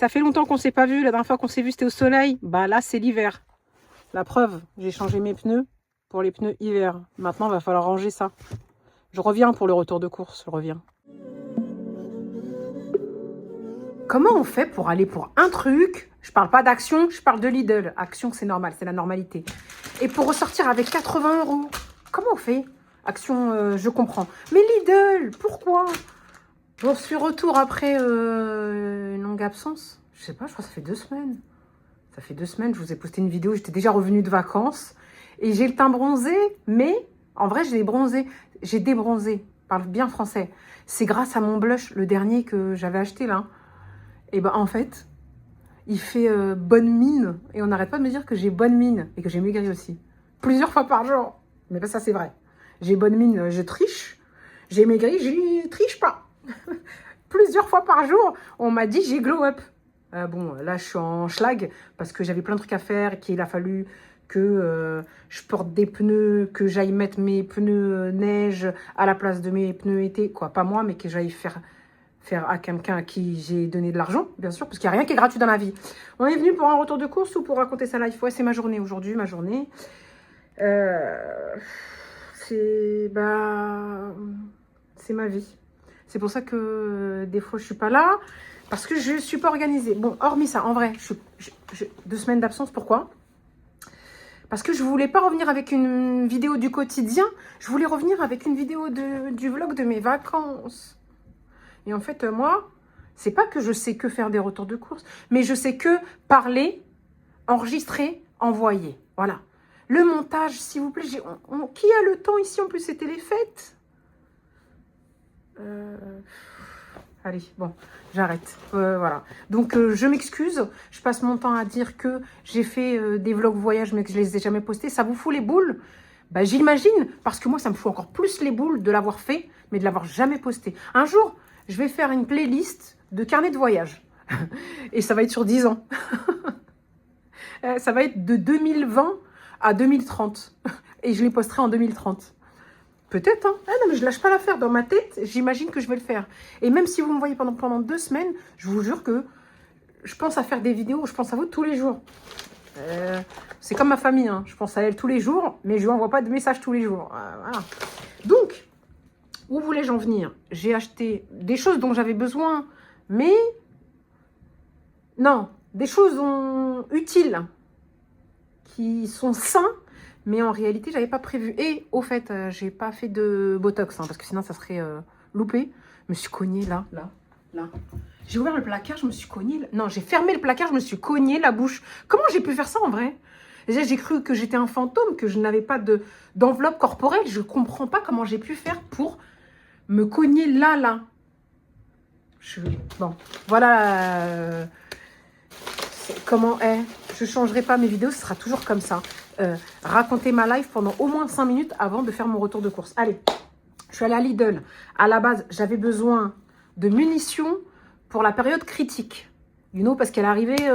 Ça fait longtemps qu'on s'est pas vu. La dernière fois qu'on s'est vu, c'était au soleil. Bah là, c'est l'hiver. La preuve, j'ai changé mes pneus pour les pneus hiver. Maintenant, il va falloir ranger ça. Je reviens pour le retour de course, je reviens. Comment on fait pour aller pour un truc? Je parle pas d'Action, je parle de Lidl. Action, c'est normal, c'est la normalité. Et pour ressortir avec 80 €, comment on fait? Action, je comprends. Mais Lidl, pourquoi? Je suis retour après une longue absence. Je sais pas, je crois que ça fait 2 semaines. Ça fait 2 semaines, je vous ai posté une vidéo, j'étais déjà revenue de vacances. Et j'ai le teint bronzé, mais en vrai, j'ai débronzé. Parle bien français. C'est grâce à mon blush, le dernier que j'avais acheté là. Et ben en fait, il fait bonne mine. Et on n'arrête pas de me dire que j'ai bonne mine et que j'ai maigri aussi. Plusieurs fois par jour. Mais ben, ça, c'est vrai. J'ai bonne mine, je triche. J'ai maigri, je triche pas. Plusieurs fois par jour, on m'a dit j'ai glow up. Bon, là, je suis en schlag parce que j'avais plein de trucs à faire et qu'il a fallu que je porte des pneus, que j'aille mettre mes pneus neige à la place de mes pneus été. Quoi, pas moi, mais que j'aille faire à quelqu'un à qui j'ai donné de l'argent, bien sûr, parce qu'il n'y a rien qui est gratuit dans la vie. On est venu pour un retour de course ou pour raconter sa life? Ouais, c'est ma journée aujourd'hui, ma journée. C'est ma vie. C'est pour ça que des fois, je suis pas là, parce que je suis pas organisée. Bon, hormis ça, en vrai, 2 semaines d'absence, pourquoi? Parce que je voulais pas revenir avec une vidéo du quotidien, je voulais revenir avec une vidéo du vlog de mes vacances. Et en fait, moi, c'est pas que je sais que faire des retours de course, mais je sais que parler, enregistrer, envoyer. Voilà. Le montage, s'il vous plaît, qui a le temps ici? En plus, c'était les fêtes. Allez, bon, j'arrête. Voilà. Donc, je m'excuse. Je passe mon temps à dire que j'ai fait des vlogs voyage, mais que je les ai jamais postés. Ça vous fout les boules? Bah, j'imagine, parce que moi, ça me fout encore plus les boules de l'avoir fait, mais de l'avoir jamais posté. Un jour, je vais faire une playlist de carnet de voyage. Et ça va être sur 10 ans. Ça va être de 2020 à 2030. Et je les posterai en 2030. Peut-être, hein. Ah non, mais je lâche pas l'affaire. Dans ma tête, j'imagine que je vais le faire. Et même si vous me voyez pendant 2 semaines, je vous jure que je pense à faire des vidéos, je pense à vous tous les jours. C'est comme ma famille, hein. Je pense à elle tous les jours, mais je lui envoie pas de messages tous les jours. Voilà. Donc, où voulais-je en venir? J'ai acheté des choses dont j'avais besoin, mais non, des choses utiles, qui sont sains, mais en réalité, j'avais pas prévu. Et au fait, j'ai pas fait de botox, hein, parce que sinon, ça serait loupé. Je me suis cognée là. J'ai ouvert le placard, je me suis cognée. Non, j'ai fermé le placard, je me suis cognée la bouche. Comment j'ai pu faire ça en vrai? Déjà, j'ai cru que j'étais un fantôme, que je n'avais pas d'enveloppe corporelle. Je comprends pas comment j'ai pu faire pour me cogner là. Bon, voilà comment est. Je ne changerai pas mes vidéos, ce sera toujours comme ça. Raconter ma life pendant au moins 5 minutes avant de faire mon retour de course. Allez, je suis allée à Lidl. À la base, j'avais besoin de munitions pour la période critique. You know, parce qu'elle arrivait,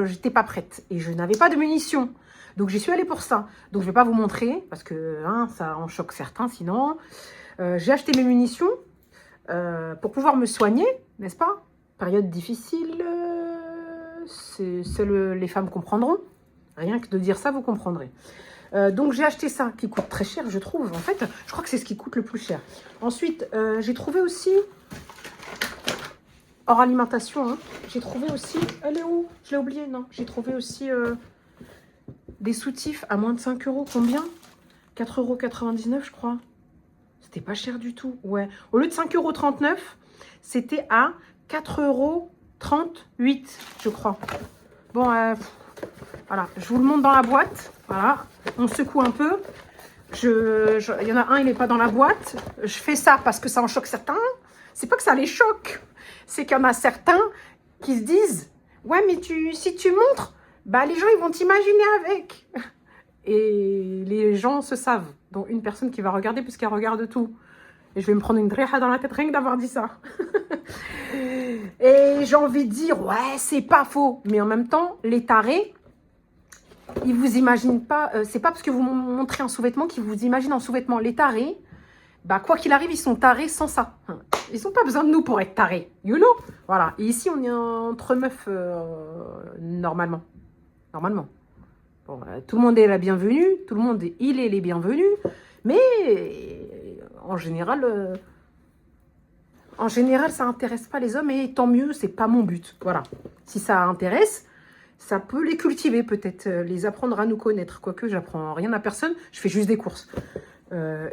j'étais pas prête. Et je n'avais pas de munitions. Donc, j'y suis allée pour ça. Donc, je ne vais pas vous montrer, parce que ça en choque certains, sinon. J'ai acheté mes munitions pour pouvoir me soigner, n'est-ce pas? Période difficile, seules les femmes comprendront. Rien que de dire ça, vous comprendrez. Donc, j'ai acheté ça, qui coûte très cher, je trouve. En fait, je crois que c'est ce qui coûte le plus cher. Ensuite, j'ai trouvé aussi, hors alimentation, hein, j'ai trouvé aussi, elle est où? Je l'ai oublié, non. J'ai trouvé aussi des soutifs à moins de 5 €. Combien? 4,99 €, je crois. C'était pas cher du tout. Ouais. Au lieu de 5,39 €, c'était à 4,38 €, je crois. Bon, voilà. Je vous le montre dans la boîte. Voilà. On secoue un peu. Il y en a un, il n'est pas dans la boîte. Je fais ça parce que ça en choque certains. C'est pas que ça les choque. C'est qu'il y en a certains qui se disent « Ouais, mais si tu montres, bah, les gens, ils vont t'imaginer avec. » Et les gens se savent. Dont une personne qui va regarder puisqu'elle regarde tout. Et je vais me prendre une dréha dans la tête rien que d'avoir dit ça. Et j'ai envie de dire, ouais, c'est pas faux. Mais en même temps, les tarés, ils vous imaginent pas. C'est pas parce que vous montrez un sous-vêtement qu'ils vous imaginent en sous-vêtement. Les tarés, bah quoi qu'il arrive, ils sont tarés sans ça. Ils n'ont pas besoin de nous pour être tarés, you know. Voilà, et ici, on est entre meufs, normalement. Normalement. Bon, tout le monde est la bienvenue, tout le monde, il est les bienvenus, mais en général, ça intéresse pas les hommes, et tant mieux, c'est pas mon but. Voilà. Si ça intéresse, ça peut les cultiver peut-être, les apprendre à nous connaître. Quoique, j'apprends rien à personne, je fais juste des courses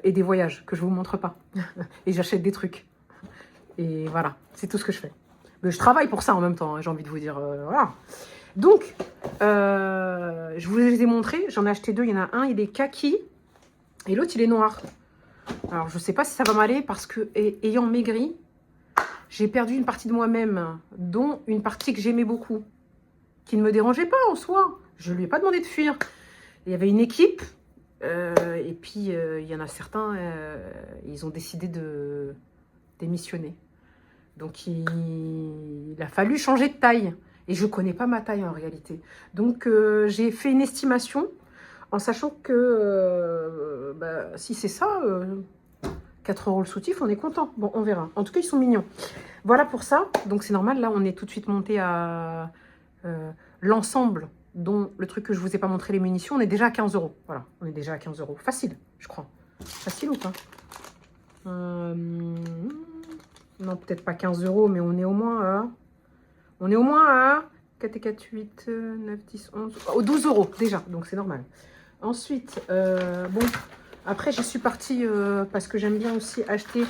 et des voyages que je vous montre pas. Et j'achète des trucs. Et voilà, c'est tout ce que je fais. Mais je travaille pour ça en même temps, hein, j'ai envie de vous dire. Voilà. Donc, je vous les ai montrés. J'en ai acheté deux. Il y en a un, il est kaki. Et l'autre, il est noir. Alors, je ne sais pas si ça va m'aller parce que, ayant maigri, j'ai perdu une partie de moi-même, dont une partie que j'aimais beaucoup, qui ne me dérangeait pas en soi. Je ne lui ai pas demandé de fuir. Il y avait une équipe. Et puis, il y en a certains, ils ont décidé de démissionner. Donc, il a fallu changer de taille. Et je ne connais pas ma taille en réalité. Donc, j'ai fait une estimation en sachant que si c'est ça, 4 € le soutif, on est content. Bon, on verra. En tout cas, ils sont mignons. Voilà pour ça. Donc, c'est normal. Là, on est tout de suite monté à l'ensemble, dont le truc que je ne vous ai pas montré, les munitions. On est déjà à 15 €. Voilà, on est déjà à 15 €. Facile, je crois. Facile ou pas non, peut-être pas 15 €, mais on est au moins à... On est au moins à 4 et 4, 8, 9, 10, 11... Oh, 12 € déjà, donc c'est normal. Ensuite, bon, après je suis partie parce que j'aime bien aussi acheter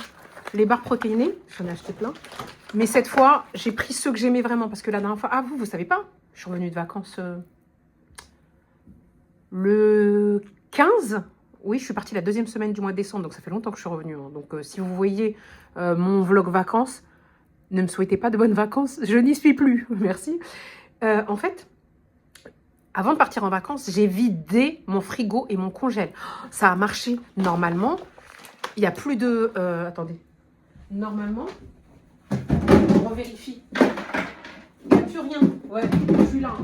les barres protéinées. J'en ai acheté plein. Mais cette fois, j'ai pris ceux que j'aimais vraiment. Parce que la dernière fois... Ah, vous savez pas, je suis revenue de vacances le 15. Oui, je suis partie la 2e semaine du mois de décembre, donc ça fait longtemps que je suis revenue. Hein. Donc si vous voyez mon vlog vacances, ne me souhaitez pas de bonnes vacances, je n'y suis plus, merci. En fait, avant de partir en vacances, j'ai vidé mon frigo et mon congèle. Ça a marché. Normalement, il n'y a plus de... attendez. Normalement, on revérifie. Il n'y a plus rien. Ouais, je suis là.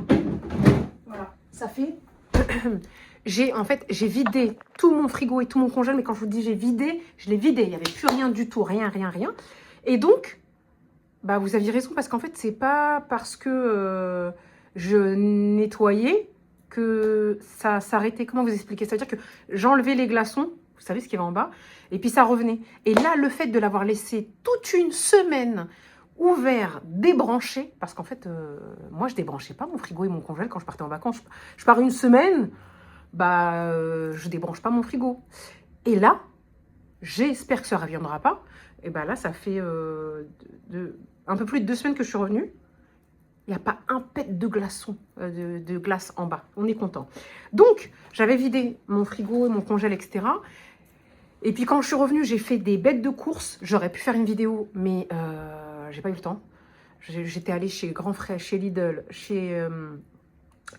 Voilà, ça fait... En fait, j'ai vidé tout mon frigo et tout mon congèle, mais quand je vous dis j'ai vidé, je l'ai vidé. Il n'y avait plus rien du tout, rien. Et donc... Bah, vous aviez raison, parce qu'en fait, c'est pas parce que je nettoyais que ça s'arrêtait. Comment vous expliquer? C'est-à-dire que j'enlevais les glaçons, vous savez ce qui va en bas, et puis ça revenait. Et là, le fait de l'avoir laissé toute une semaine ouvert, débranché, parce qu'en fait, moi, je débranchais pas mon frigo et mon congèle quand je partais en vacances. Je pars une semaine, bah, je débranche pas mon frigo. Et là, j'espère que ça ne reviendra pas. Et bien là, ça fait un peu plus de 2 semaines que je suis revenue. Il n'y a pas un pet de glaçon, de glace en bas. On est content. Donc, j'avais vidé mon frigo, mon congèle, etc. Et puis quand je suis revenue, j'ai fait des bêtes de courses. J'aurais pu faire une vidéo, mais j'ai pas eu le temps. J'étais allée chez Grand Frais, chez Lidl,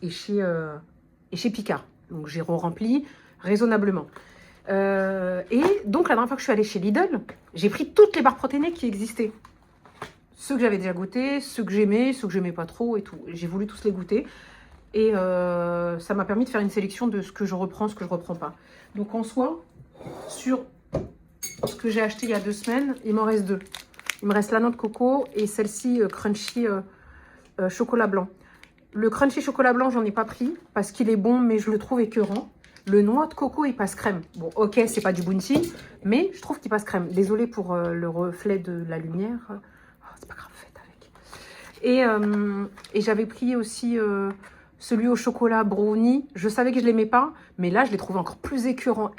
et chez Picard. Donc j'ai rempli raisonnablement. Et donc la dernière fois que je suis allée chez Lidl, j'ai pris toutes les barres protéinées qui existaient. Ceux que j'avais déjà goûtés, ceux que j'aimais pas trop et tout. J'ai voulu tous les goûter. Et ça m'a permis de faire une sélection de ce que je reprends, ce que je reprends pas. Donc en soi, sur ce que j'ai acheté il y a 2 semaines, il m'en reste 2. Il me reste la noix de coco et celle-ci crunchy chocolat blanc. Le crunchy chocolat blanc, j'en ai pas pris parce qu'il est bon, mais je le trouve écœurant. Le noix de coco, il passe crème. Bon, ok, c'est pas du bounty, mais je trouve qu'il passe crème. Désolée pour le reflet de la lumière. Oh, c'est pas grave, faites avec. Et j'avais pris aussi celui au chocolat brownie. Je savais que je l'aimais pas, mais là, je l'ai trouvé encore plus écœurant.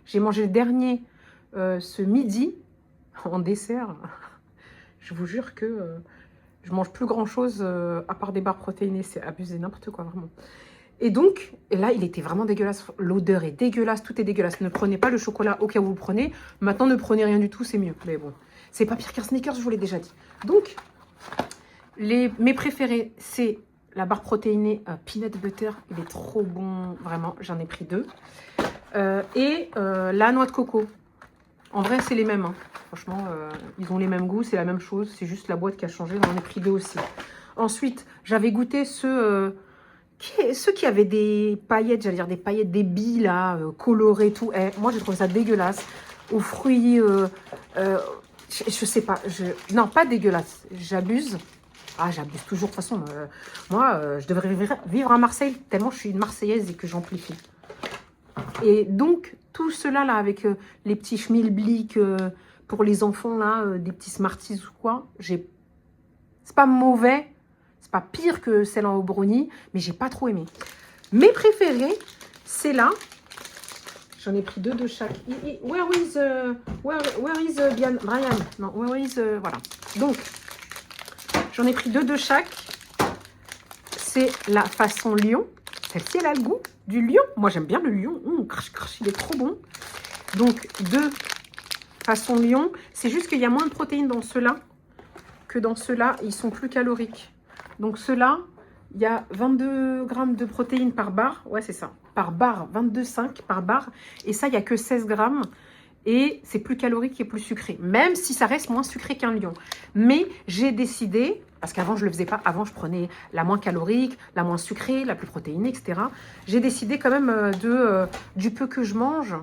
J'ai mangé le dernier ce midi en dessert. Je vous jure que je mange plus grand-chose à part des barres protéinées. C'est abusé, n'importe quoi, vraiment. Et donc, là, il était vraiment dégueulasse. L'odeur est dégueulasse, tout est dégueulasse. Ne prenez pas le chocolat au cas où vous le prenez. Maintenant, ne prenez rien du tout, c'est mieux. Mais bon, c'est pas pire qu'un Snickers, je vous l'ai déjà dit. Donc, mes préférés, c'est la barre protéinée peanut butter. Il est trop bon, vraiment. J'en ai pris 2. Et la noix de coco. En vrai, c'est les mêmes. Hein. Franchement, ils ont les mêmes goûts, c'est la même chose. C'est juste la boîte qui a changé. J'en ai pris 2 aussi. Ensuite, j'avais goûté ceux qui avaient des paillettes, j'allais dire des paillettes, des billes là, colorées, tout. Moi, j'ai trouvé ça dégueulasse. aux fruits, je sais pas, non, pas dégueulasse, j'abuse. Ah, j'abuse toujours, de toute façon, moi, je devrais vivre à Marseille, tellement je suis une Marseillaise et que j'amplifie. Et donc, tout cela, là, avec les petits schmilblick pour les enfants, là, des petits Smarties ou quoi, c'est pas mauvais, c'est pas pire que celle en brownie, mais j'ai pas trop aimé. Mes préférés, c'est là. J'en ai pris 2 de chaque. Where is Brian? Non, where is... voilà. Donc, j'en ai pris 2 de chaque. C'est la façon lion. Celle-ci, elle a le goût du lion. Moi, j'aime bien le lion. Il est trop bon. Donc, 2 façon lion. C'est juste qu'il y a moins de protéines dans ceux-là que dans ceux-là. Ils sont plus caloriques. Donc, ceux-là, il y a 22 grammes de protéines par barre. Ouais, c'est ça. Par barre, 22,5 par barre. Et ça, il n'y a que 16 grammes. Et c'est plus calorique et plus sucré. Même si ça reste moins sucré qu'un lion. Mais j'ai décidé, parce qu'avant, je ne le faisais pas. Avant, je prenais la moins calorique, la moins sucrée, la plus protéinée, etc. J'ai décidé quand même du peu que je mange,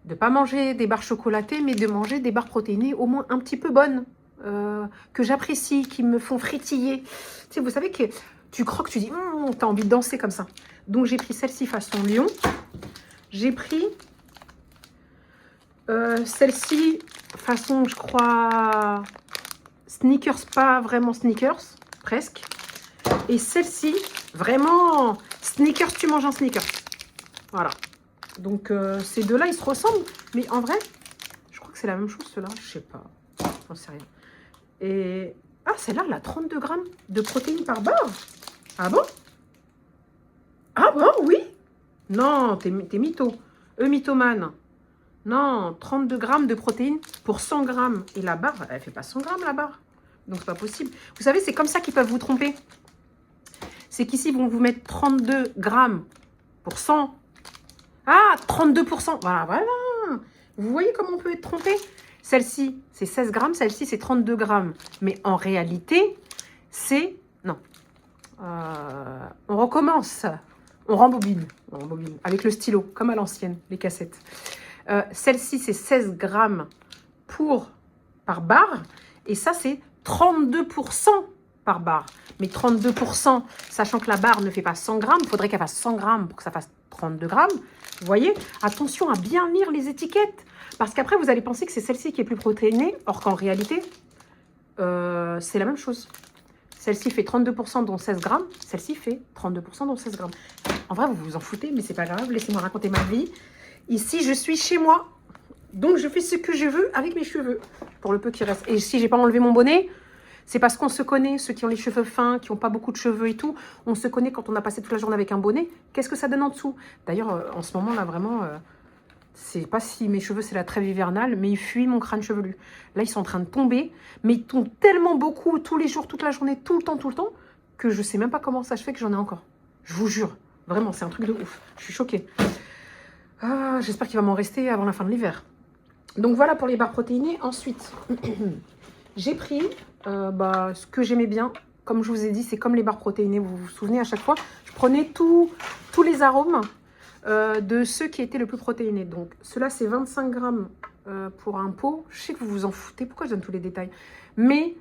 de ne pas manger des barres chocolatées, mais de manger des barres protéinées au moins un petit peu bonnes, que j'apprécie, qui me font frétiller. Tu sais, vous savez que tu croques, tu dis, tu as envie de danser comme ça. Donc, j'ai pris celle-ci façon lion. J'ai pris celle-ci façon, je crois, sneakers, pas vraiment sneakers, presque. Et celle-ci, vraiment, sneakers, tu manges un sneakers. Voilà. Donc, ces deux-là, ils se ressemblent. Mais en vrai, je crois que c'est la même chose, ceux-là. Je sais pas. J'en sais rien. Et... ah, celle-là, elle a 32 grammes de protéines par barre. Ah bon? Ah bon, oui? Non, t'es mytho. Mythomane. Non, 32 grammes de protéines pour 100 grammes. Et la barre, elle fait pas 100 grammes, la barre. Donc, c'est pas possible. Vous savez, c'est comme ça qu'ils peuvent vous tromper. C'est qu'ici, ils vont vous mettre 32 grammes pour 100. Ah, 32%. Voilà, voilà. Vous voyez comment on peut être trompé? Celle-ci, c'est 16 grammes. Celle-ci, c'est 32 grammes. Mais en réalité, c'est... non. On recommence. On rembobine. On rembobine. Avec le stylo, comme à l'ancienne, les cassettes. Celle-ci, c'est 16 grammes par barre. Et ça, c'est 32% par barre. Mais 32%, sachant que la barre ne fait pas 100 grammes, il faudrait qu'elle fasse 100 grammes pour que ça fasse 32 grammes. Vous voyez? Attention à bien lire les étiquettes. Parce qu'après, vous allez penser que c'est celle-ci qui est plus protéinée, or qu'en réalité, c'est la même chose. Celle-ci fait 32% dont 16 grammes. Celle-ci fait 32% dont 16 grammes. En vrai, vous vous en foutez, mais c'est pas grave. Laissez-moi raconter ma vie. Ici, je suis chez moi. Donc, je fais ce que je veux avec mes cheveux. Pour le peu qui reste. Et si j'ai pas enlevé mon bonnet, c'est parce qu'on se connaît. Ceux qui ont les cheveux fins, qui n'ont pas beaucoup de cheveux et tout, on se connaît quand on a passé toute la journée avec un bonnet. Qu'est-ce que ça donne en dessous? D'ailleurs, en ce moment, là, vraiment... c'est pas si mes cheveux, c'est la trêve hivernale, mais ils fuient mon crâne chevelu. Là, ils sont en train de tomber, mais ils tombent tellement beaucoup, tous les jours, toute la journée, tout le temps, que je sais même pas comment ça se fait que j'en ai encore. Je vous jure. Vraiment, c'est un truc de ouf. Je suis choquée. Ah, j'espère qu'il va m'en rester avant la fin de l'hiver. Donc, voilà pour les barres protéinées. Ensuite, j'ai pris ce que j'aimais bien. Comme je vous ai dit, c'est comme les barres protéinées. Vous vous souvenez, à chaque fois, je prenais tous les arômes de ceux qui étaient le plus protéinés. Donc, ceux-là, c'est 25 grammes pour un pot. Je sais que vous vous en foutez. Pourquoi je donne tous les détails? Mais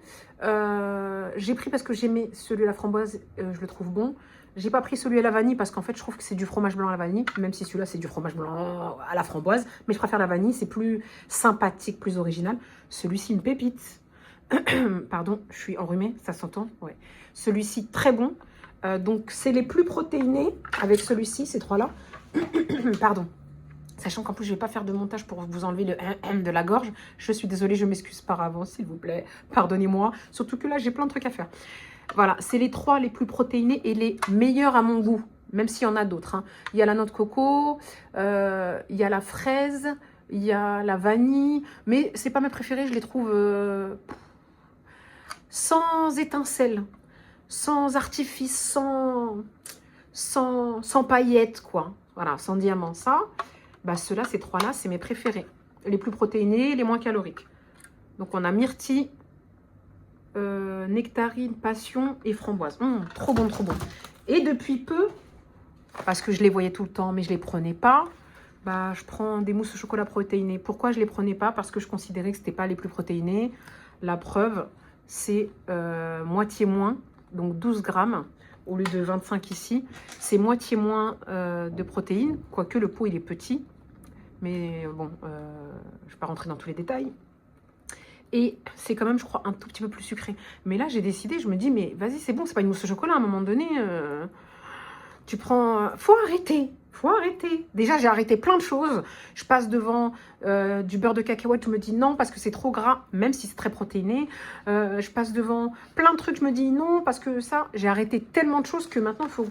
j'ai pris parce que j'aimais celui à la framboise. Je le trouve bon. J'ai pas pris celui à la vanille parce qu'en fait, je trouve que c'est du fromage blanc à la vanille. Même si celui-là, c'est du fromage blanc à la framboise. Mais je préfère la vanille. C'est plus sympathique, plus original. Celui-ci, une pépite. Pardon, je suis enrhumée. Ça s'entend? Ouais. Celui-ci, très bon. Donc, c'est les plus protéinés avec celui-ci, ces trois-là. Pardon. Sachant qu'en plus, je ne vais pas faire de montage pour vous enlever le M de la gorge. Je suis désolée, je m'excuse par avance, s'il vous plaît. Pardonnez-moi. Surtout que là, j'ai plein de trucs à faire. Voilà, c'est les trois les plus protéinés et les meilleurs à mon goût. Même s'il y en a d'autres. Hein. Il y a la noix de coco, il y a la fraise, il y a la vanille. Mais ce n'est pas mes préférés, je les trouve sans étincelle, sans artifice, sans paillettes, quoi. Voilà, sans diamant. Ça, ceux-là, ces trois-là, c'est mes préférés. Les plus protéinés, les moins caloriques. Donc, on a myrtille, nectarine, passion et framboise. Trop bon, trop bon. Et depuis peu, parce que je les voyais tout le temps, mais je les prenais pas, bah, je prends des mousses au chocolat protéinées. Pourquoi je ne les prenais pas? Parce que je considérais que ce n'était pas les plus protéinés. La preuve, c'est moitié moins, donc 12 grammes au lieu de 25 ici. C'est moitié moins de protéines, quoique le pot il est petit. Mais bon, je ne vais pas rentrer dans tous les détails. Et c'est quand même, je crois, un tout petit peu plus sucré. Mais là, j'ai décidé, je me dis, mais vas-y, c'est bon, c'est pas une mousse au chocolat. À un moment donné, tu prends... Faut arrêter. Faut arrêter. Déjà, j'ai arrêté plein de choses. Je passe devant du beurre de cacahuète. Je me dis non parce que c'est trop gras, même si c'est très protéiné. Je passe devant plein de trucs. Je me dis non parce que ça, j'ai arrêté tellement de choses que maintenant, faut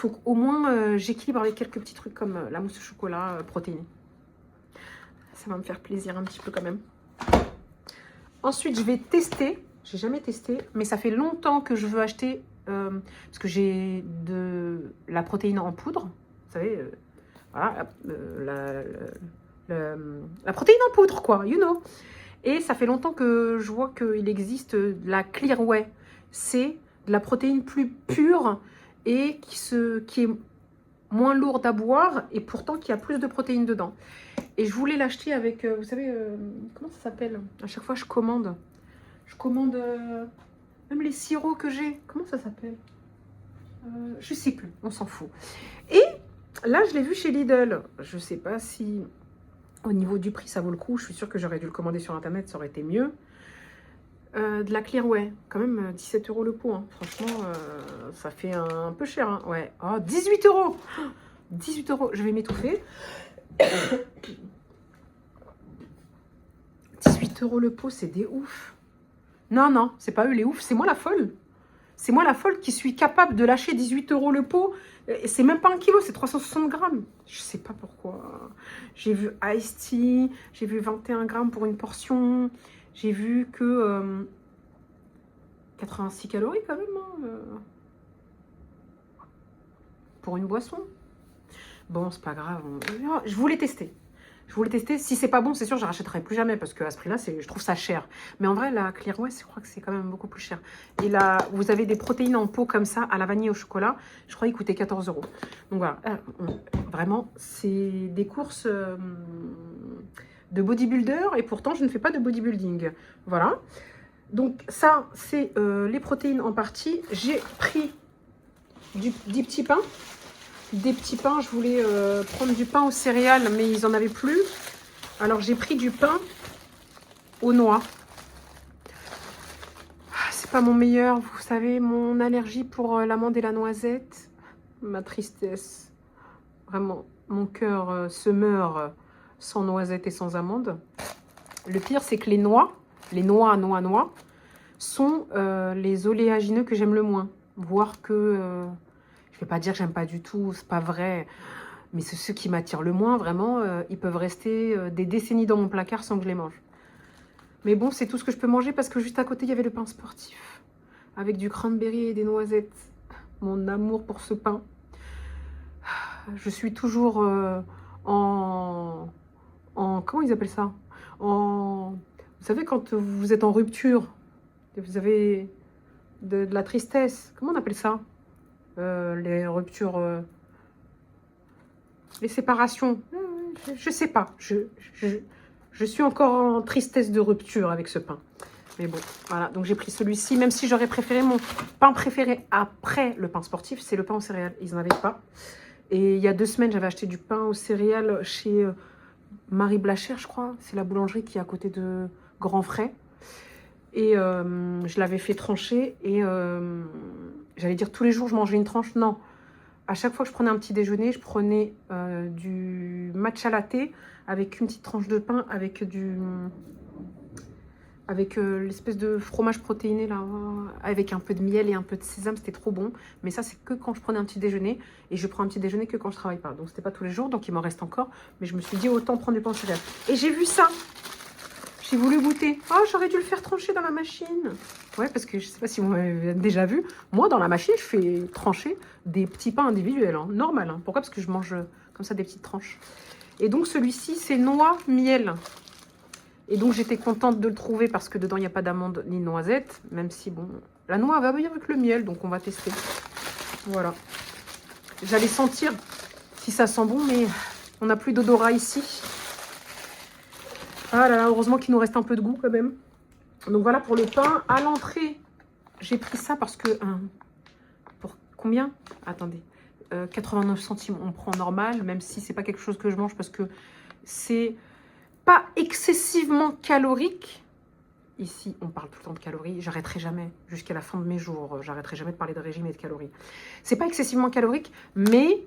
qu'au moins j'équilibre avec quelques petits trucs comme la mousse au chocolat protéinée. Ça va me faire plaisir un petit peu quand même. Ensuite, je vais tester. J'ai jamais testé, mais ça fait longtemps que je veux acheter parce que j'ai de la protéine en poudre. Vous savez, voilà, la protéine en poudre, quoi, you know. Et ça fait longtemps que je vois qu'il existe de la Clearway. C'est de la protéine plus pure et qui est moins lourde à boire et pourtant qui a plus de protéines dedans. Et je voulais l'acheter avec, vous savez, comment ça s'appelle? À chaque fois, je commande. Je commande même les sirops que j'ai. Comment ça s'appelle? Je sais plus, on s'en fout. Et là, je l'ai vu chez Lidl. Je sais pas si au niveau du prix, ça vaut le coup. Je suis sûre que j'aurais dû le commander sur Internet, ça aurait été mieux. De la Clearway, quand même 17 € le pot. Hein. Franchement, ça fait un peu cher. Hein. Ouais. Oh, 18 €. 18 €. Je vais m'étouffer. 18 € le pot, c'est des oufs. Non, non, c'est pas eux les oufs, c'est moi la folle. C'est moi la folle qui suis capable de lâcher 18 € le pot. C'est même pas 1 kg, c'est 360 grammes. Je sais pas pourquoi. J'ai vu Ice Tea, j'ai vu 21 grammes pour une portion. J'ai vu que 86 calories quand même. Hein, pour une boisson. Bon, c'est pas grave. Je voulais tester. Je voulais tester. Si c'est pas bon, c'est sûr, je rachèterai plus jamais parce qu'à ce prix-là, je trouve ça cher. Mais en vrai, la Clearway, je crois que c'est quand même beaucoup plus cher. Et là, vous avez des protéines en pot comme ça, à la vanille au chocolat. Je crois qu'ils coûtaient 14 €. Donc voilà, vraiment, c'est des courses de bodybuilder et pourtant, je ne fais pas de bodybuilding. Voilà. Donc ça, c'est les protéines en partie. J'ai pris des petits pains. Des petits pains, je voulais prendre du pain aux céréales, mais ils n'en avaient plus. Alors, j'ai pris du pain aux noix. C'est pas mon meilleur, vous savez, mon allergie pour l'amande et la noisette. Ma tristesse. Vraiment, mon cœur se meurt sans noisette et sans amande. Le pire, c'est que les noix, sont les oléagineux que j'aime le moins. Voire que... je ne vais pas dire que j'aime pas du tout, c'est pas vrai. Mais c'est ceux qui m'attirent le moins, vraiment. Ils peuvent rester des décennies dans mon placard sans que je les mange. Mais bon, c'est tout ce que je peux manger parce que juste à côté, il y avait le pain sportif. Avec du cranberry et des noisettes. Mon amour pour ce pain. Je suis toujours comment ils appellent ça? Vous savez, quand vous êtes en rupture, vous avez de la tristesse. Comment on appelle ça? Les ruptures, les séparations, je sais pas, je suis encore en tristesse de rupture avec ce pain, mais bon, voilà, donc j'ai pris celui-ci, même si j'aurais préféré mon pain préféré après le pain sportif, c'est le pain aux céréales, ils n'en avaient pas, et il y a 2 semaines, j'avais acheté du pain aux céréales chez Marie Blachère, je crois, c'est la boulangerie qui est à côté de Grand Frais, et je l'avais fait trancher, et j'allais dire tous les jours je mangeais une tranche, non. À chaque fois que je prenais un petit déjeuner, je prenais du matcha latte avec une petite tranche de pain, avec l'espèce de fromage protéiné là, avec un peu de miel et un peu de sésame, c'était trop bon. Mais ça, c'est que quand je prenais un petit déjeuner, et je prends un petit déjeuner que quand je travaille pas. Donc c'était pas tous les jours, donc il m'en reste encore. Mais je me suis dit autant prendre du pain céréales. Et j'ai vu ça. J'ai voulu goûter. Oh, j'aurais dû le faire trancher dans la machine. Ouais, parce que je sais pas si vous m'avez déjà vu. Moi, dans la machine, je fais trancher des petits pains individuels. Hein, normal. Hein. Pourquoi? Parce que je mange comme ça des petites tranches. Et donc, celui-ci, c'est noix miel. Et donc, j'étais contente de le trouver parce que dedans, il n'y a pas d'amande ni de noisette. Même si, bon, la noix va bien avec le miel. Donc, on va tester. Voilà. J'allais sentir si ça sent bon, mais On n'a plus d'odorat ici. Ah là là, heureusement qu'il nous reste un peu de goût quand même. Donc voilà pour le pain. À l'entrée, j'ai pris ça parce que... pour combien? Attendez. 89 centimes, on prend normal, même si c'est pas quelque chose que je mange parce que c'est pas excessivement calorique. Ici, on parle tout le temps de calories. J'arrêterai jamais jusqu'à la fin de mes jours. J'arrêterai jamais de parler de régime et de calories. C'est pas excessivement calorique, mais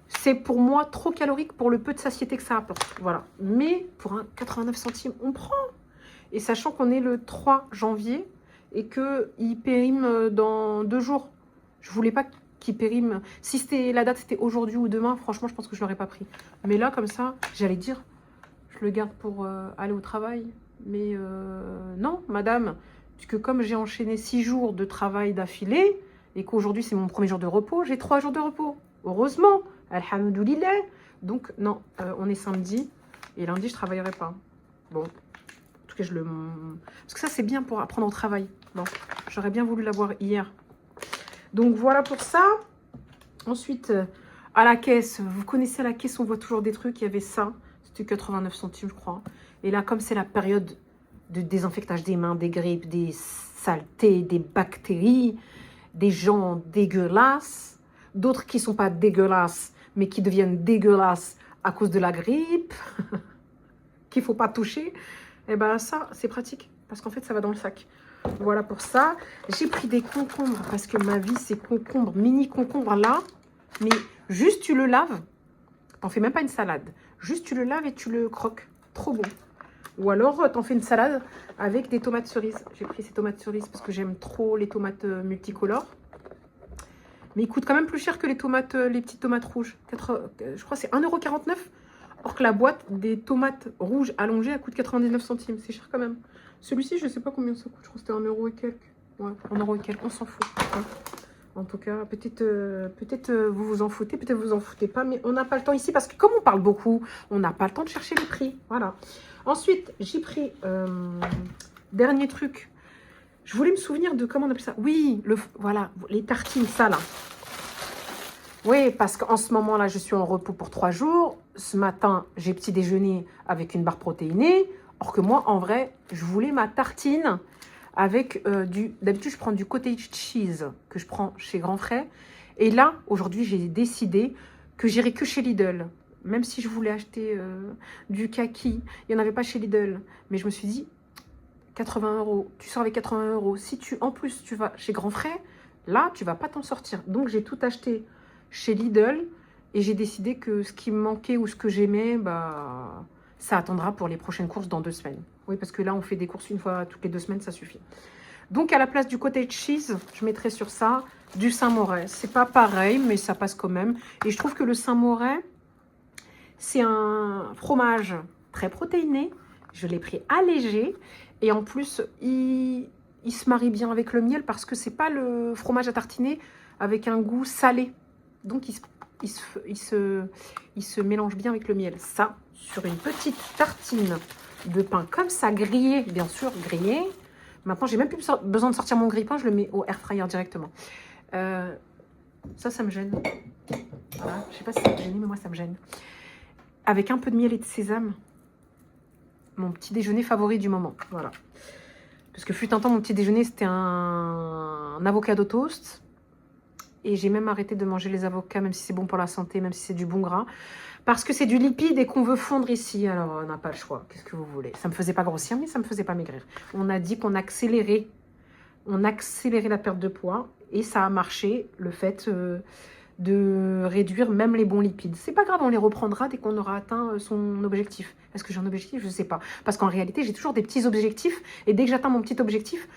c'est pour moi trop calorique pour le peu de satiété que ça apporte. Voilà. Mais pour un 89 centimes, on prend. Et sachant qu'on est le 3 janvier et qu'il périme dans 2 jours. Je voulais pas qu'il périme. Si c'était la date, c'était aujourd'hui ou demain, franchement, je pense que je l'aurais pas pris. Mais là, comme ça, j'allais dire, je le garde pour aller au travail. Mais non, madame, puisque comme j'ai enchaîné 6 jours de travail d'affilée et qu'aujourd'hui, c'est mon premier jour de repos, j'ai 3 jours de repos. Heureusement, alhamdoulilah. Donc, non, on est samedi et lundi, je travaillerai pas. Bon. Que je le... Parce que ça, c'est bien pour apprendre au travail. Bon, j'aurais bien voulu l'avoir hier. Donc, voilà pour ça. Ensuite, à la caisse, vous connaissez à la caisse, on voit toujours des trucs. Il y avait ça. C'était 89 centimes, je crois. Et là, comme c'est la période de désinfectage des mains, des grippes, des saletés, des bactéries, des gens dégueulasses, d'autres qui ne sont pas dégueulasses, mais qui deviennent dégueulasses à cause de la grippe, qu'il ne faut pas toucher. Et bien ça, c'est pratique, parce qu'en fait, ça va dans le sac. Voilà pour ça. J'ai pris des concombres, parce que ma vie, c'est concombre, mini concombre là. Mais juste, tu le laves. T'en fais même pas une salade. Juste, tu le laves et tu le croques. Trop bon. Ou alors, t'en fais une salade avec des tomates cerises. J'ai pris ces tomates cerises parce que j'aime trop les tomates multicolores. Mais ils coûtent quand même plus cher que les tomates, les petites tomates rouges. Je crois que c'est 1,49 €. Or que la boîte des tomates rouges allongées, elle coûte 99 centimes. C'est cher quand même. Celui-ci, je ne sais pas combien ça coûte. Je crois que c'était 1 € et quelques. Ouais, 1 € et quelques. On s'en fout. Hein. En tout cas, peut-être vous vous en foutez, peut-être vous en foutez pas. Mais on n'a pas le temps ici parce que comme on parle beaucoup, on n'a pas le temps de chercher les prix. Voilà. Ensuite, j'ai pris... dernier truc. Je voulais me souvenir de... Comment on appelle ça? Oui, voilà, les tartines, ça là. Oui, parce qu'en ce moment-là, je suis en repos pour 3 jours. Ce matin, j'ai petit déjeuner avec une barre protéinée. Or que moi, en vrai, je voulais ma tartine avec du... D'habitude, je prends du cottage cheese que je prends chez Grand Frais. Et là, aujourd'hui, j'ai décidé que j'irai que chez Lidl. Même si je voulais acheter du kaki, il n'y en avait pas chez Lidl. Mais je me suis dit, 80 €, tu sors avec 80 €. Si en plus, tu vas chez Grand Frais, là, tu ne vas pas t'en sortir. Donc, j'ai tout acheté chez Lidl et j'ai décidé que ce qui me manquait ou ce que j'aimais, bah, ça attendra pour les prochaines courses dans 2 semaines. Oui, parce que là, on fait des courses une fois toutes les 2 semaines, ça suffit. Donc, à la place du cottage cheese, je mettrai sur ça du Saint-Moret. C'est pas pareil, mais ça passe quand même. Et je trouve que le Saint-Moret, c'est un fromage très protéiné. Je l'ai pris allégé. Et en plus, il se marie bien avec le miel parce que c'est pas le fromage à tartiner avec un goût salé. Donc, il se mélange bien avec le miel. Ça, sur une petite tartine de pain comme ça, grillé, bien sûr, grillé. Maintenant, j'ai même plus besoin de sortir mon grille-pain, je le mets au air fryer directement. Ça me gêne. Voilà. Je sais pas si ça me gêne, mais moi, ça me gêne. Avec un peu de miel et de sésame. Mon petit déjeuner favori du moment. Voilà. Parce que fut un temps, mon petit déjeuner, c'était un avocado toast. Et j'ai même arrêté de manger les avocats, même si c'est bon pour la santé, même si c'est du bon gras. Parce que c'est du lipide et qu'on veut fondre ici. Alors, on n'a pas le choix. Qu'est-ce que vous voulez? Ça ne me faisait pas grossir, mais ça ne me faisait pas maigrir. On a dit qu'on accélérait. On accélérait la perte de poids. Et ça a marché, le fait de réduire même les bons lipides. C'est pas grave, on les reprendra dès qu'on aura atteint son objectif. Est-ce que j'ai un objectif? Je ne sais pas. Parce qu'en réalité, j'ai toujours des petits objectifs. Et dès que j'atteins mon petit objectif,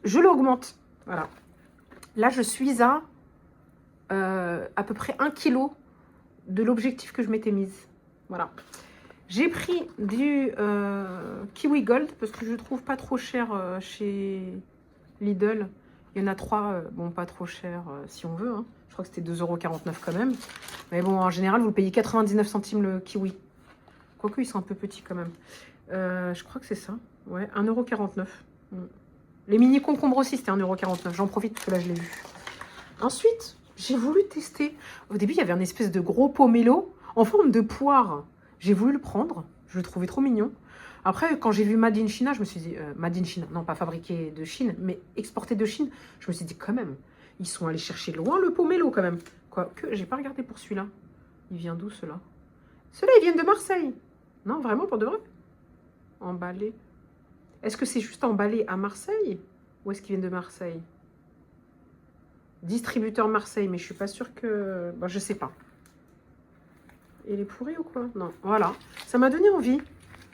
je l'augmente. Voilà. Là, je suis à peu près 1 kg de l'objectif que je m'étais mise. Voilà. J'ai pris du Kiwi Gold parce que je le trouve pas trop cher chez Lidl. Il y en a 3, bon, pas trop cher si on veut. Hein. Je crois que c'était 2,49 € quand même. Mais bon, en général, vous le payez 99 centimes le kiwi. Quoique, ils sont un peu petits quand même. Je crois que c'est ça. Ouais, 1,49 €. Les mini concombres aussi, c'était 1,49 €. J'en profite parce que là, je l'ai vu. Ensuite, j'ai voulu tester. Au début, il y avait un espèce de gros pomelo. En forme de poire. J'ai voulu le prendre. Je le trouvais trop mignon. Après, quand j'ai vu Made in China, je me suis dit... Made in China, non, pas fabriqué de Chine, mais exporté de Chine. Je me suis dit, quand même, ils sont allés chercher loin le pomelo, quand même. Quoique, j'ai pas regardé pour celui-là. Il vient d'où, ceux-là? Ceux-là, ils viennent de Marseille. Non, vraiment, pour de vrai? Emballé. Est-ce que c'est juste emballé à Marseille? Ou est-ce qu'ils viennent de Marseille? Distributeur Marseille, mais je suis pas sûre que... Bon, je sais pas. Il est pourri ou quoi? Non, voilà. Ça m'a donné envie.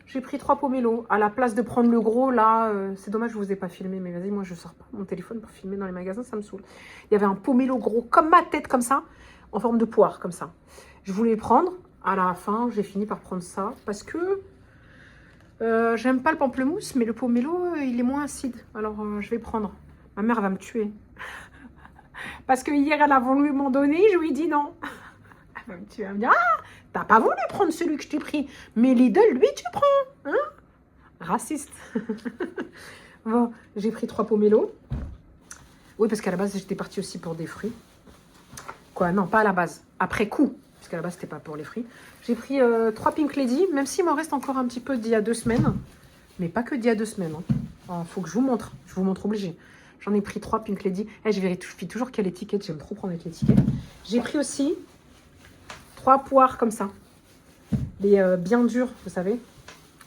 J'ai pris 3 pomelos. À la place de prendre le gros, là... c'est dommage, je vous ai pas filmé, mais vas-y, moi, je sors pas mon téléphone pour filmer dans les magasins, ça me saoule. Il y avait un pomelo gros, comme ma tête, comme ça, en forme de poire, comme ça. Je voulais le prendre. À la fin, j'ai fini par prendre ça, parce que... j'aime pas le pamplemousse, mais le pomelo, il est moins acide. Alors, je vais prendre. Ma mère va me tuer. Parce que hier, elle a voulu m'en donner, je lui ai dit non. Elle va me tuer. Elle va me dire, ah, t'as pas voulu prendre celui que je t'ai pris. Mais Lidl, lui, tu prends. Hein? Raciste. Bon, j'ai pris 3 pomelos. Oui, parce qu'à la base, j'étais partie aussi pour des fruits. Quoi, non, pas à la base. Après coup. Parce qu'à la base, c'était pas pour les fruits. J'ai pris 3 Pink Lady, même s'il m'en reste encore un petit peu d'il y a 2 semaines. Mais pas que d'il y a 2 semaines. Hein. Faut que je vous montre. Je vous montre obligé. J'en ai pris 3 Pink Lady. Je vérifie toujours quelle étiquette. J'aime trop prendre avec l'étiquette. J'ai pris aussi 3 poires comme ça. Les bien durs, vous savez.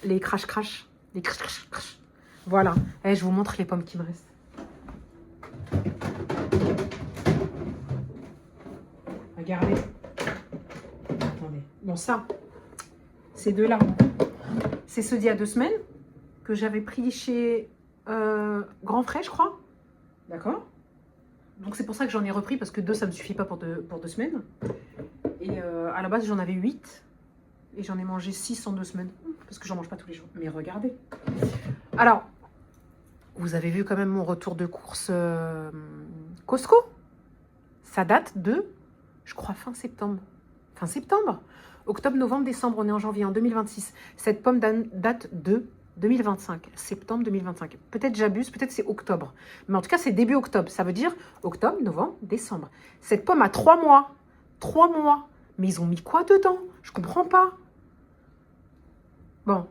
Les crash-crash. Les crash-crash. Voilà. Je vous montre les pommes qui me restent. Regardez. Attendez. Bon, ça, ces deux-là, c'est ceux d'il y a 2 semaines que j'avais pris chez Grand Frais, je crois. D'accord? Donc, c'est pour ça que j'en ai repris, parce que 2, ça ne me suffit pas pour 2 semaines. Et à la base, j'en avais 8. Et j'en ai mangé 6 en 2 semaines. Parce que j'en mange pas tous les jours. Mais regardez. Alors, vous avez vu quand même mon retour de course Costco. Ça date de, je crois, fin septembre. Fin septembre. Octobre, novembre, décembre, on est en janvier, en 2026. Cette pomme date de 2025. Septembre 2025. Peut-être j'abuse, peut-être c'est octobre. Mais en tout cas, c'est début octobre. Ça veut dire octobre, novembre, décembre. Cette pomme a 3 mois. 3 mois. Mais ils ont mis quoi dedans? Je comprends pas. Bon.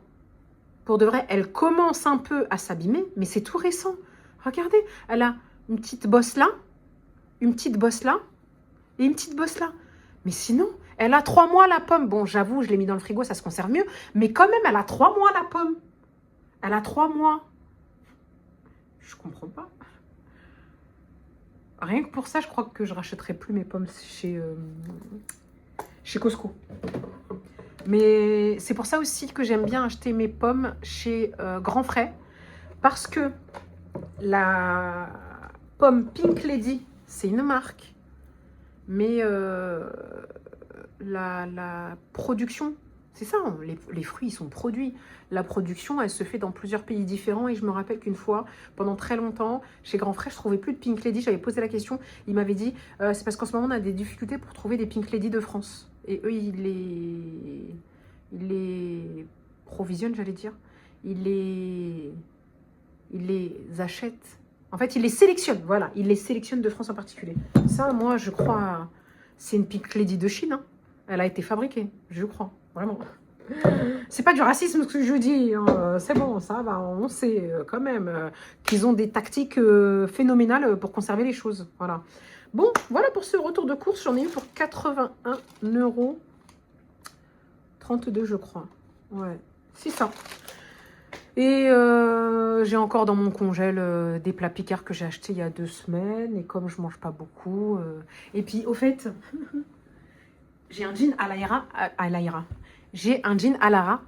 Pour de vrai, elle commence un peu à s'abîmer, mais c'est tout récent. Regardez, elle a une petite bosse là, une petite bosse là, et une petite bosse là. Mais sinon, elle a 3 mois la pomme. Bon, j'avoue, je l'ai mis dans le frigo, ça se conserve mieux. Mais quand même, elle a 3 mois la pomme. Elle a 3 mois. Je comprends pas. Rien que pour ça, je crois que je rachèterai plus mes pommes chez Costco. Mais c'est pour ça aussi que j'aime bien acheter mes pommes chez Grand Frais. Parce que la pomme Pink Lady, c'est une marque. Mais la production, c'est ça, hein, les fruits, ils sont produits. La production, elle se fait dans plusieurs pays différents. Et je me rappelle qu'une fois, pendant très longtemps, chez Grand Frais, je ne trouvais plus de Pink Lady. J'avais posé la question. Il m'avait dit, c'est parce qu'en ce moment, on a des difficultés pour trouver des Pink Lady de France. Et eux, ils les provisionnent, j'allais dire. Ils les achètent. En fait, ils les sélectionnent. Voilà, ils les sélectionnent de France en particulier. Ça, moi, je crois, c'est une Pink Lady de Chine. Hein. Elle a été fabriquée, je crois. Vraiment. C'est pas du racisme ce que je dis. Hein. C'est bon, ça va. On sait quand même qu'ils ont des tactiques phénoménales pour conserver les choses. Voilà. Bon, voilà pour ce retour de course. J'en ai eu pour 81,32 €, je crois. Ouais, c'est ça. Et j'ai encore dans mon congèle des plats picards que j'ai achetés il y a 2 semaines. Et comme je mange pas beaucoup... Et puis, au fait, j'ai un jean à l'Aïra. J'ai un jean à Lara,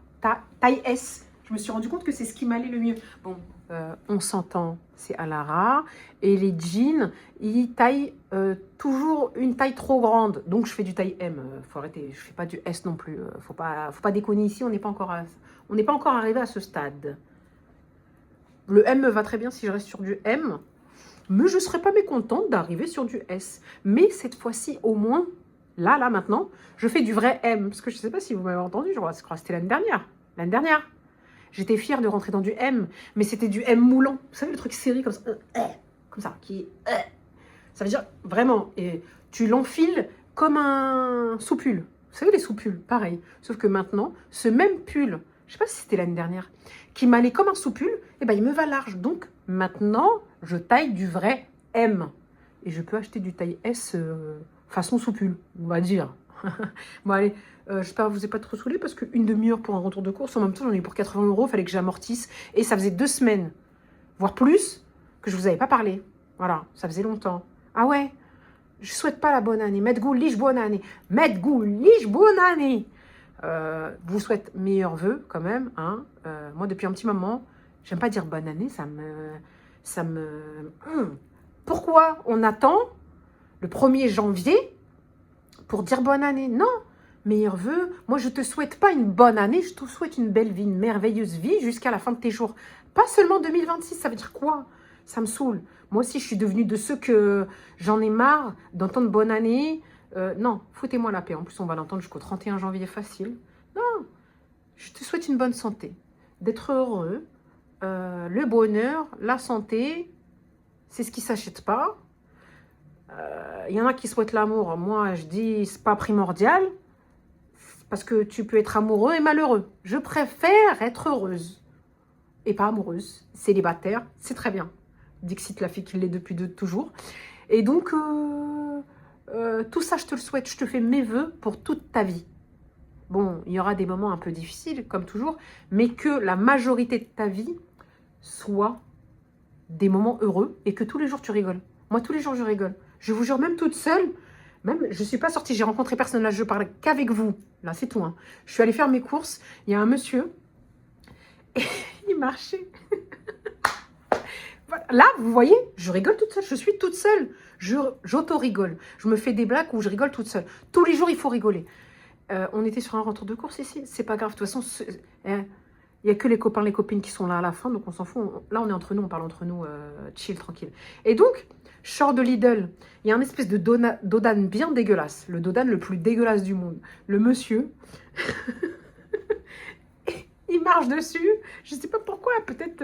taille S. Je me suis rendu compte que c'est ce qui m'allait le mieux. Bon, on s'entend, c'est à Lara. Et les jeans, ils taillent toujours une taille trop grande. Donc, je fais du taille M. Faut arrêter, je fais pas du S non plus. Faut pas déconner ici, on n'est pas encore arrivé à ce stade. Le M me va très bien si je reste sur du M. Mais je ne serais pas mécontente d'arriver sur du S. Mais cette fois-ci, au moins... Là, maintenant, je fais du vrai M. Parce que je ne sais pas si vous m'avez entendu, je crois que c'était l'année dernière. L'année dernière. J'étais fière de rentrer dans du M. Mais c'était du M moulant. Vous savez, le truc serré comme ça. Comme ça. Ça veut dire, vraiment, et tu l'enfiles comme un soupule. Vous savez, les sous-pulls, pareil. Sauf que maintenant, ce même pull, je ne sais pas si c'était l'année dernière, qui m'allait comme un sous-pull, eh ben, il me va large. Donc, maintenant, je taille du vrai M. Et je peux acheter du taille S façon sous-pull, on va dire. Bon, allez, j'espère que vous n'avez pas trop saoulé parce qu'une demi-heure pour un retour de course, en même temps, j'en ai eu pour 80 €, il fallait que j'amortisse. Et ça faisait 2 semaines, voire plus, que je ne vous avais pas parlé. Voilà, ça faisait longtemps. Ah ouais, je ne souhaite pas la bonne année. Medgoulish bonne année. Medgoulish bonne année. Vous souhaite meilleurs vœux quand même. Hein. Moi, depuis un petit moment, j'aime pas dire bonne année, ça me... Pourquoi on attend le 1er janvier pour dire bonne année? Non, meilleurs vœux. Moi, je te souhaite pas une bonne année, je te souhaite une belle vie, une merveilleuse vie jusqu'à la fin de tes jours. Pas seulement 2026, ça veut dire quoi? Ça me saoule. Moi aussi, je suis devenue de ceux que j'en ai marre d'entendre bonne année. Non, foutez-moi la paix. En plus, on va l'entendre jusqu'au 31 janvier facile. Non, je te souhaite une bonne santé, d'être heureux, le bonheur, la santé, c'est ce qui ne s'achète pas. Il y en a qui souhaitent l'amour. Moi, je dis, c'est pas primordial, parce que tu peux être amoureux et malheureux. Je préfère être heureuse et pas amoureuse, célibataire, c'est très bien. Dixit, la fille qui l'est depuis toujours. Et donc, tout ça, je te le souhaite. Je te fais mes vœux pour toute ta vie. Bon, il y aura des moments un peu difficiles, comme toujours, mais que la majorité de ta vie soit des moments heureux et que tous les jours, tu rigoles. Moi, tous les jours, je rigole. Je vous jure, même toute seule, même, je ne suis pas sortie, j'ai rencontré personne. Là, je parle qu'avec vous. Là, c'est tout. Hein. Je suis allée faire mes courses. Il y a un monsieur, et il marchait. Là, vous voyez, je rigole toute seule. Je suis toute seule. J'auto-rigole. Je me fais des blagues où je rigole toute seule. Tous les jours, il faut rigoler. On était sur un retour de course ici. C'est pas grave. De toute façon, il n'y a que les copains, les copines qui sont là à la fin. Donc, on s'en fout. Là, on est entre nous. On parle entre nous. Chill, tranquille. Et donc, je sors de Lidl. Il y a un espèce de Dodan bien dégueulasse. Le Dodan le plus dégueulasse du monde. Le monsieur... Il marche dessus, je ne sais pas pourquoi, peut-être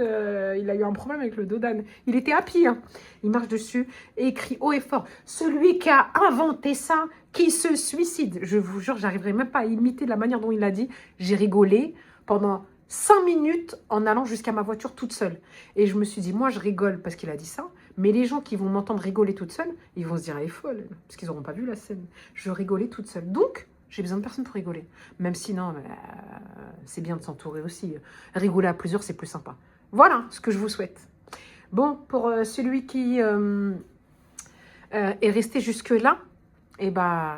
il a eu un problème avec le Dodan. Il était happy, hein. Il marche dessus et il crie haut et fort. Celui qui a inventé ça, qui se suicide. Je vous jure, j'arriverai même pas à imiter la manière dont il l'a dit. J'ai rigolé pendant 5 minutes en allant jusqu'à ma voiture toute seule. Et je me suis dit, moi je rigole parce qu'il a dit ça, mais les gens qui vont m'entendre rigoler toute seule, ils vont se dire, elle est folle, parce qu'ils n'auront pas vu la scène. Je rigolais toute seule. Donc, j'ai besoin de personne pour rigoler. Même si, non, c'est bien de s'entourer aussi. Rigoler à plusieurs, c'est plus sympa. Voilà ce que je vous souhaite. Bon, pour celui qui est resté jusque-là, eh ben,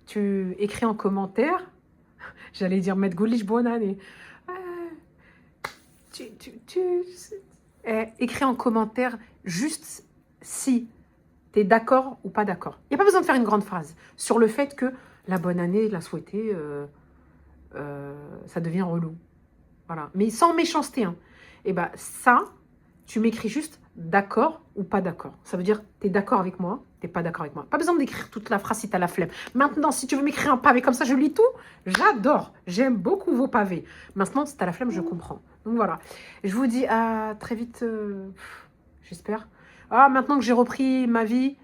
tu écris en commentaire. J'allais dire Medgoulish bonne année. Écris en commentaire juste si tu es d'accord ou pas d'accord. Il n'y a pas besoin de faire une grande phrase sur le fait que la bonne année, la souhaiter, ça devient relou. Voilà. Mais sans méchanceté. Hein. Et bien ça, tu m'écris juste d'accord ou pas d'accord. Ça veut dire, tu es d'accord avec moi, tu n'es pas d'accord avec moi. Pas besoin d'écrire toute la phrase si tu as la flemme. Maintenant, si tu veux m'écrire un pavé comme ça, je lis tout. J'adore. J'aime beaucoup vos pavés. Maintenant, si tu as la flemme, je comprends. Donc voilà. Je vous dis à très vite, j'espère. Ah, maintenant que j'ai repris ma vie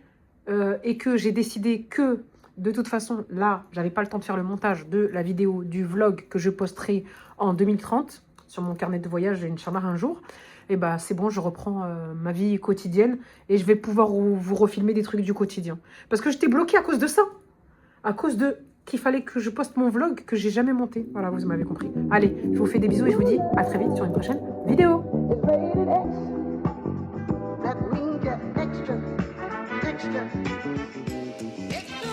et que j'ai décidé que, de toute façon, là, j'avais pas le temps de faire le montage de la vidéo, du vlog que je posterai en 2030 sur mon carnet de voyage, Inch'Allah, un jour. Et bah, c'est bon, je reprends ma vie quotidienne et je vais pouvoir vous refilmer des trucs du quotidien. Parce que j'étais bloquée à cause de ça. À cause de qu'il fallait que je poste mon vlog que j'ai jamais monté. Voilà, vous m'avez compris. Allez, je vous fais des bisous et je vous dis à très vite sur une prochaine vidéo. That means you're extra, extra, extra.